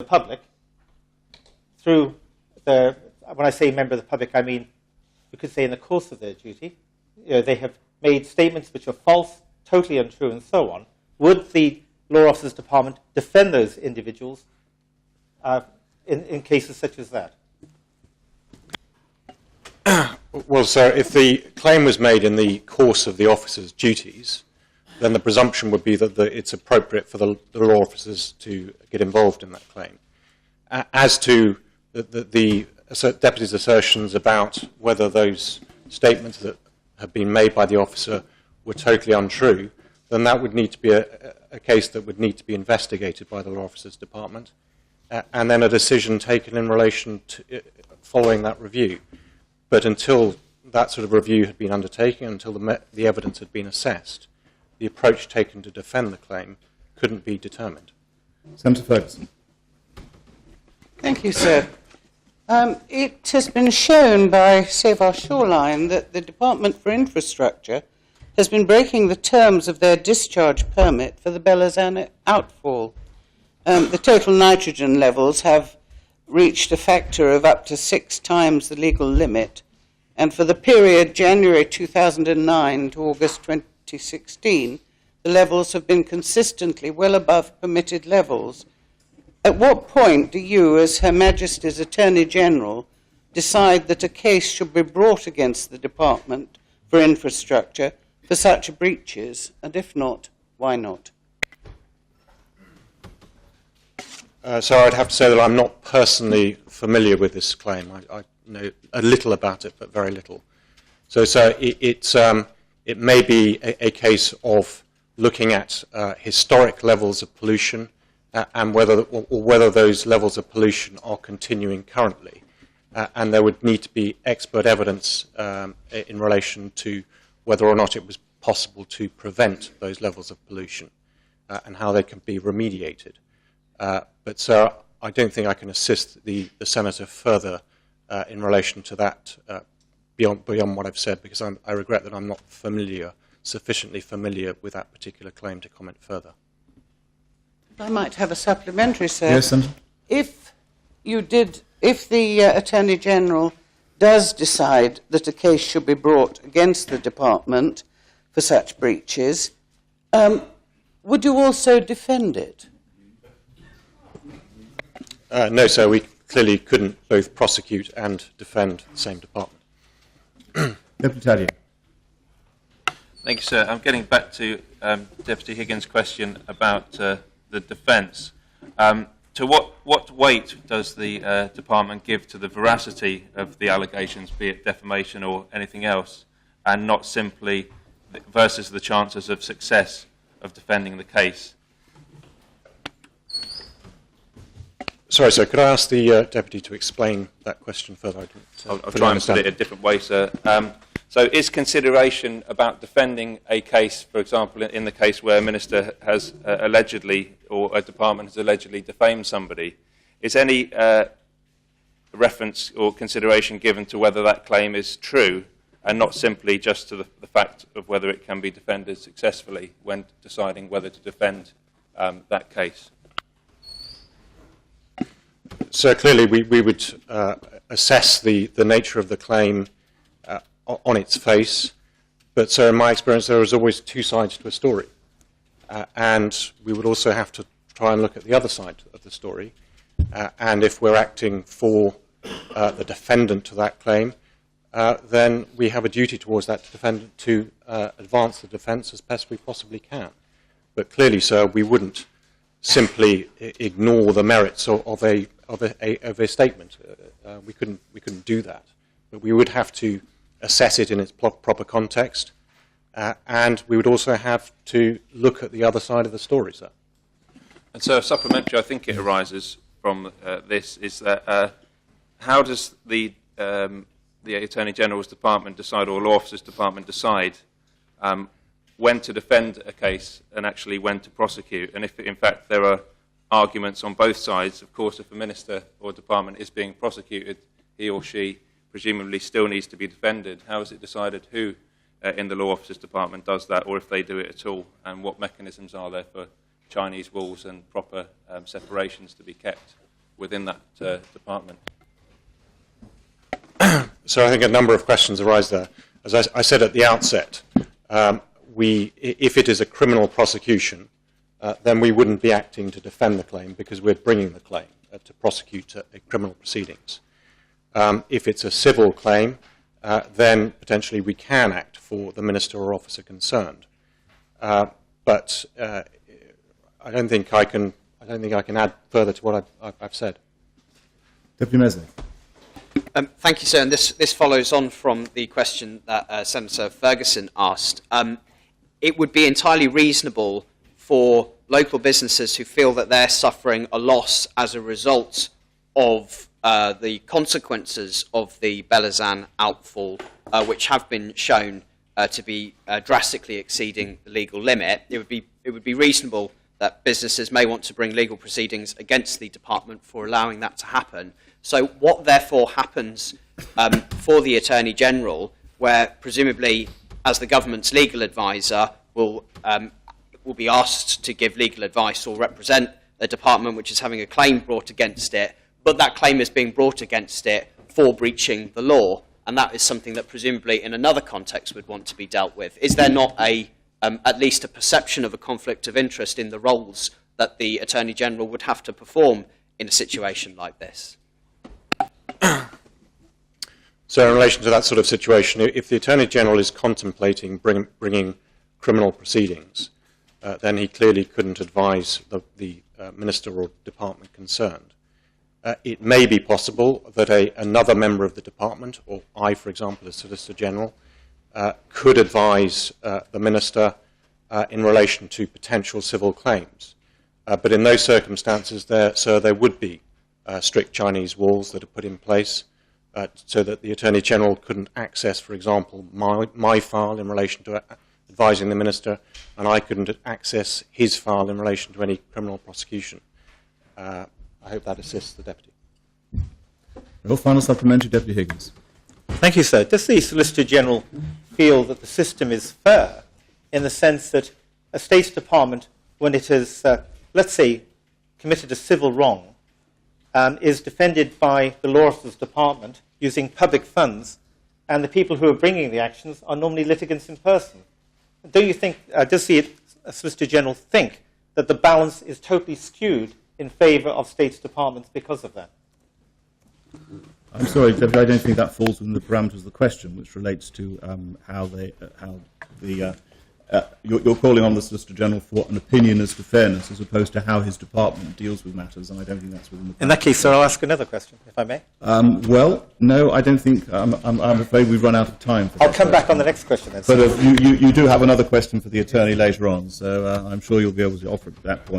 the public through the, when I say member of the public, I mean, you could say in the course of their duty, they have made statements which are false, totally untrue, and so on, would the Law Officers Department defend those individuals in cases such as that? Well, sir, if the claim was made in the course of the officer's duties, then the presumption would be that it's appropriate for the law officers to get involved in that claim. As to the deputy's assertions about whether those statements that have been made by the officer were totally untrue, then that would need to be a case that would need to be investigated by the Law Officers Department, and then a decision taken in relation to following that review. But until that sort of review had been undertaken, until the evidence had been assessed, the approach taken to defend the claim couldn't be determined. Senator Ferguson. Thank you, sir. It has been shown by Save Our Shoreline that the Department for Infrastructure has been breaking the terms of their discharge permit for the Bellozane outfall. The total nitrogen levels have reached a factor of up to 6 times the legal limit, and for the period January 2009 to August 2016, the levels have been consistently well above permitted levels. At what point do you, as Her Majesty's Attorney General, decide that a case should be brought against the Department for Infrastructure for such breaches, and if not, why not? So I'd have to say that I'm not personally familiar with this claim. I know a little about it, but very little. So it may be a case of looking at historic levels of pollution and whether those levels of pollution are continuing currently. And there would need to be expert evidence in relation to whether or not it was possible to prevent those levels of pollution and how they can be remediated. But sir, I don't think I can assist the Senator further in relation to that beyond what I've said, because I regret that I'm not sufficiently familiar with that particular claim to comment further. I might have a supplementary, sir. Yes, Senator. If the Attorney General does decide that a case should be brought against the Department for such breaches, would you also defend it? No, sir, we clearly couldn't both prosecute and defend the same department. Deputy Helier. Thank you, sir. I'm getting back to Deputy Higgins' question about the defence. To what weight does the department give to the veracity of the allegations, be it defamation or anything else, and not simply versus the chances of success of defending the case? Sorry, sir, could I ask the Deputy to explain that question further? I'll try and put it a different way, sir. So is consideration about defending a case, for example, in the case where a minister has allegedly, or a department has allegedly defamed somebody, is any reference or consideration given to whether that claim is true and not simply just to the fact of whether it can be defended successfully when deciding whether to defend that case? So clearly we would assess the nature of the claim on its face, but so in my experience there is always 2 sides to a story, and we would also have to try and look at the other side of the story, and if we're acting for the defendant to that claim, then we have a duty towards that defendant to advance the defence as best we possibly can. But clearly, sir, we wouldn't simply ignore the merits of a statement. We couldn't do that, but we would have to assess it in its proper context, and we would also have to look at the other side of the story, sir. And so, supplementary, I think it arises from this, is that how does the Attorney General's Department decide, or Law Officers Department decide, when to defend a case and actually when to prosecute? And if, in fact, there are arguments on both sides, of course, if a minister or department is being prosecuted, he or she presumably still needs to be defended. How is it decided who in the Law Officers Department does that, or if they do it at all, and what mechanisms are there for Chinese walls and proper separations to be kept? within that department? So I think a number of questions arise there. As I said at the outset, if it is a criminal prosecution, then we wouldn't be acting to defend the claim because we're bringing the claim to prosecute a criminal proceedings. If it's a civil claim, then potentially we can act for the minister or officer concerned. But I don't think I can add further to what I've said. Deputy Mesny. Thank you, sir. And this follows on from the question that Senator Ferguson asked. It would be entirely reasonable for local businesses who feel that they're suffering a loss as a result of the consequences of the Bellozane outfall, which have been shown to be drastically exceeding the legal limit. It would be reasonable that businesses may want to bring legal proceedings against the department for allowing that to happen. So what therefore happens for the Attorney General, where presumably as the government's legal advisor will be asked to give legal advice or represent a department which is having a claim brought against it, but that claim is being brought against it for breaching the law, and that is something that presumably in another context would want to be dealt with. Is there not at least a perception of a conflict of interest in the roles that the Attorney General would have to perform in a situation like this? So in relation to that sort of situation, if the Attorney General is contemplating bringing criminal proceedings, then he clearly couldn't advise the minister or department concerned. It may be possible that another member of the department, or I, for example, as Solicitor General, could advise the minister in relation to potential civil claims. But in those circumstances, there would be strict Chinese walls that are put in place so that the Attorney General couldn't access, for example, my file in relation to advising the minister, and I couldn't access his file in relation to any criminal prosecution. I hope that assists the Deputy. Your final supplementary, Deputy Higgins. Thank you, sir. Does the Solicitor General feel that the system is fair in the sense that a State Department, when it has, let's say, committed a civil wrong, is defended by the Law Officers Department using public funds, and the people who are bringing the actions are normally litigants in person? Do you think, does the Solicitor General think that the balance is totally skewed in favour of State Departments because of that? I'm sorry, Deputy, I don't think that falls within the parameters of the question, which relates to you're calling on the Solicitor General for an opinion as to fairness, as opposed to how his department deals with matters, and I don't think that's within the parameters. In that case, sir, I'll ask another question, if I may. Well, no, I don't think. I'm afraid we've run out of time for I'll that come back question. on the next question then. But you do have another question for the attorney later on, so I'm sure you'll be able to offer it at that point.